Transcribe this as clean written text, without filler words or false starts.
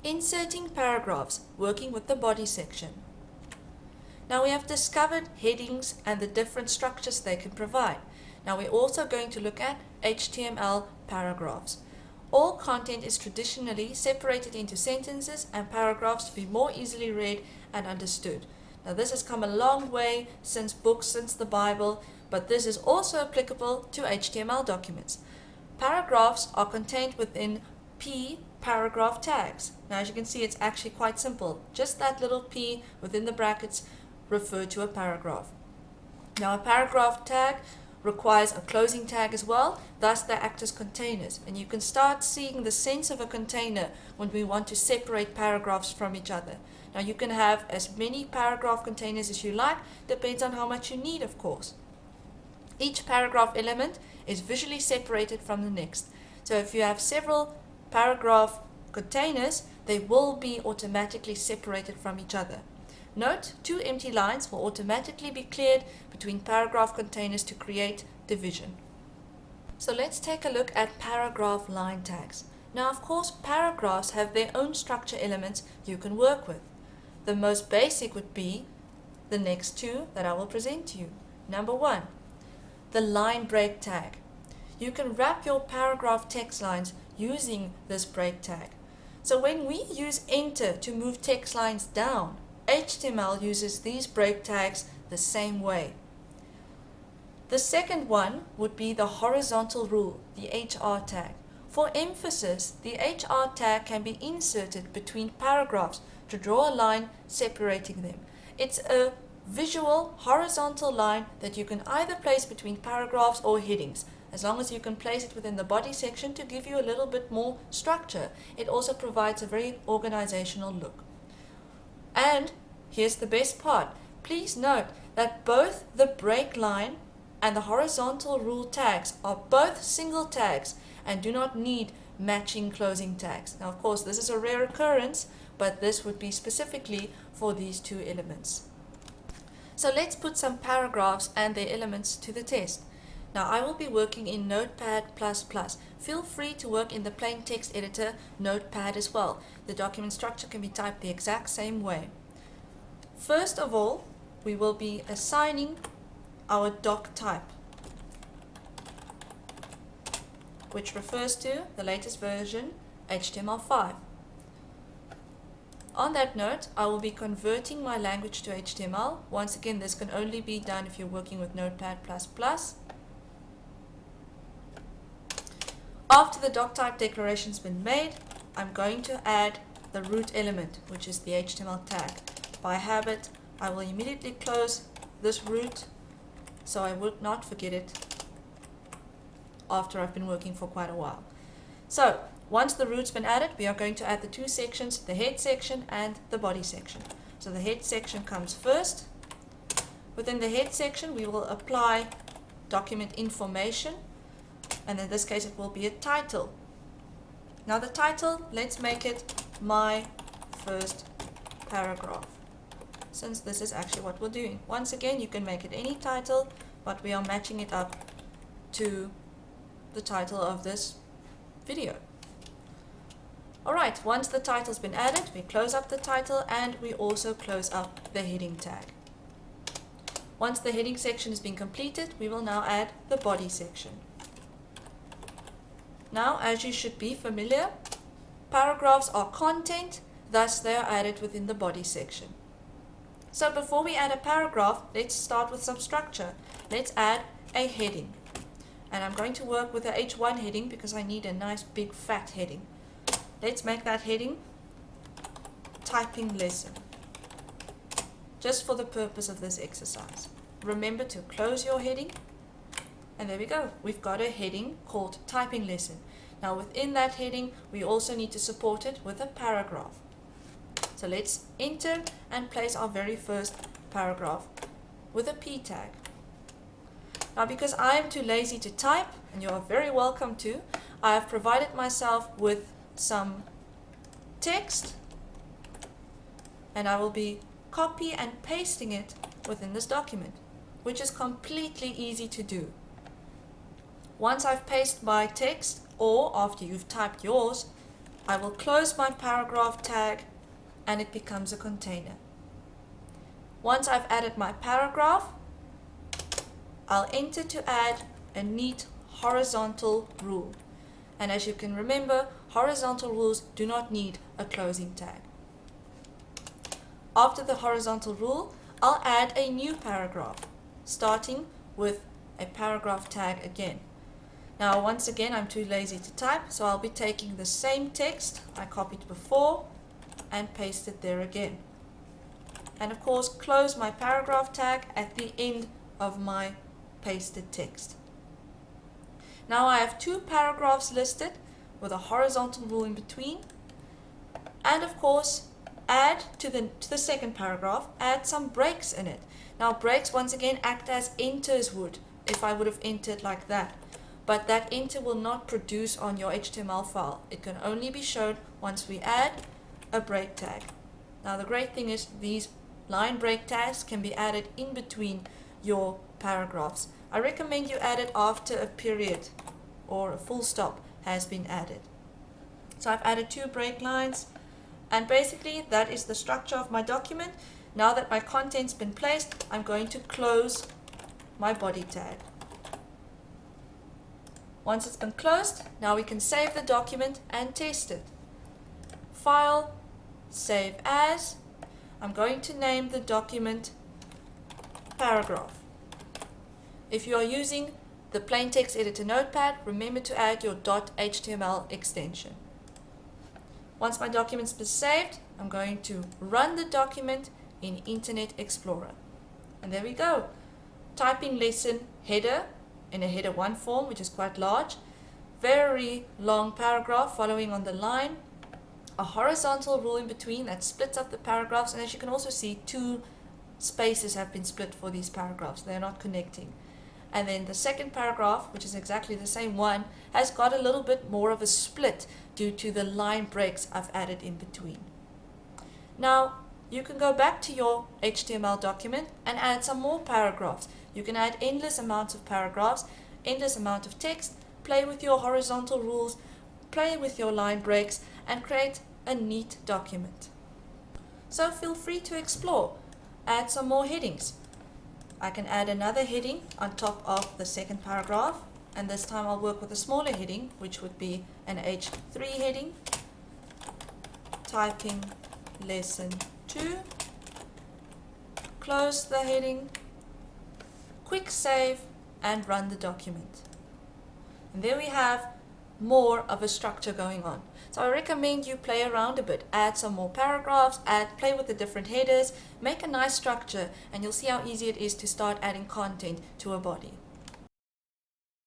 Inserting paragraphs, working with the body section. Now we have discovered headings and the different structures they can provide. Now we're also going to look at HTML paragraphs. All content is traditionally separated into sentences and paragraphs to be more easily read and understood. Now this has come a long way since books, since the Bible, but this is also applicable to HTML documents. Paragraphs are contained within P paragraph tags. Now as you can see, it's actually quite simple. Just that little P within the brackets refer to a paragraph. Now a paragraph tag requires a closing tag as well, thus they act as containers, and you can start seeing the sense of a container when we want to separate paragraphs from each other. Now you can have as many paragraph containers as you like, depends on how much you need, of course. Each paragraph element is visually separated from the next. So if you have several paragraph containers, they will be automatically separated from each other. Note, 2 empty lines will automatically be cleared between paragraph containers to create division. So let's take a look at paragraph line tags. Now of course paragraphs have their own structure elements you can work with. The most basic would be the next two that I will present to you. Number 1, the line break tag. You can wrap your paragraph text lines using this break tag. So when we use enter to move text lines down, HTML uses these break tags the same way. The second one would be the horizontal rule, the HR tag. For emphasis, the HR tag can be inserted between paragraphs to draw a line separating them. It's a visual horizontal line that you can either place between paragraphs or headings, as long as you can place it within the body section to give you a little bit more structure. It also provides a very organizational look. And here's the best part. Please note that both the break line and the horizontal rule tags are both single tags and do not need matching closing tags. Now of course this is a rare occurrence, but this would be specifically for these two elements. So let's put some paragraphs and their elements to the test. Now I will be working in Notepad++. Feel free to work in the plain text editor Notepad as well. The document structure can be typed the exact same way. First of all, we will be assigning our doc type, which refers to the latest version, HTML5. On that note, I will be converting my language to HTML. Once again, this can only be done if you're working with Notepad++. After the doc type declaration has been made, I'm going to add the root element, which is the HTML tag. By habit, I will immediately close this root so I would not forget it after I've been working for quite a while. So once the root's been added, we are going to add the two sections, the head section and the body section. So the head section comes first. Within the head section, we will apply document information, and in this case it will be a title. Now the title, let's make it my first paragraph, since this is actually what we're doing. Once again, you can make it any title, but we are matching it up to the title of this video. Alright, once the title's been added, we close up the title and we also close up the heading tag. Once the heading section has been completed, we will now add the body section. Now, as you should be familiar, paragraphs are content, thus they are added within the body section. So before we add a paragraph, let's start with some structure. Let's add a heading. And I'm going to work with a H1 heading because I need a nice big fat heading. Let's make that heading typing lesson, just for the purpose of this exercise. Remember to close your heading, and there we go. We've got a heading called typing lesson. Now within that heading, we also need to support it with a paragraph. So let's enter and place our very first paragraph with a P tag. Now because I am too lazy to type, and you are very welcome to, I have provided myself with some text, and I will be copy and pasting it within this document, which is completely easy to do. Once I've pasted my text, or after you've typed yours, I will close my paragraph tag and it becomes a container. Once I've added my paragraph, I'll enter to add a neat horizontal rule. And as you can remember, horizontal rules do not need a closing tag. After the horizontal rule, I'll add a new paragraph, starting with a paragraph tag again. Now once again, I'm too lazy to type, so I'll be taking the same text I copied before and paste it there again. And of course, close my paragraph tag at the end of my pasted text. Now I have two paragraphs listed with a horizontal rule in between, and of course add to the second paragraph, add some breaks in it. Now breaks once again act as enters would if I would have entered like that, but that enter will not produce on your HTML file. It can only be shown once we add a break tag. Now the great thing is these line break tags can be added in between your paragraphs. I recommend you add it after a period or a full stop has been added. So I've added two break lines, and basically that is the structure of my document. Now that my content's been placed, I'm going to close my body tag. Once it's been closed, now we can save the document and test it. File, save as. I'm going to name the document paragraph. If you are using the plain text editor notepad, remember to add your .html extension. Once my document's been saved, I'm going to run the document in Internet Explorer. And there we go. Typing lesson header in a header 1 form, which is quite large. Very long paragraph following on the line. A horizontal rule in between that splits up the paragraphs, and as you can also see, two spaces have been split for these paragraphs. They're not connecting. And then the second paragraph, which is exactly the same one, has got a little bit more of a split due to the line breaks I've added in between. Now, you can go back to your HTML document and add some more paragraphs. You can add endless amounts of paragraphs, endless amount of text, play with your horizontal rules, play with your line breaks, and create a neat document. So feel free to explore. Add some more headings. I can add another heading on top of the second paragraph, and this time I'll work with a smaller heading, which would be an H3 heading. Typing lesson 2. Close the heading, quick save, and run the document. And there we have more of a structure going on. So I recommend you play around a bit, add some more paragraphs, play with the different headers, make a nice structure, and you'll see how easy it is to start adding content to a body.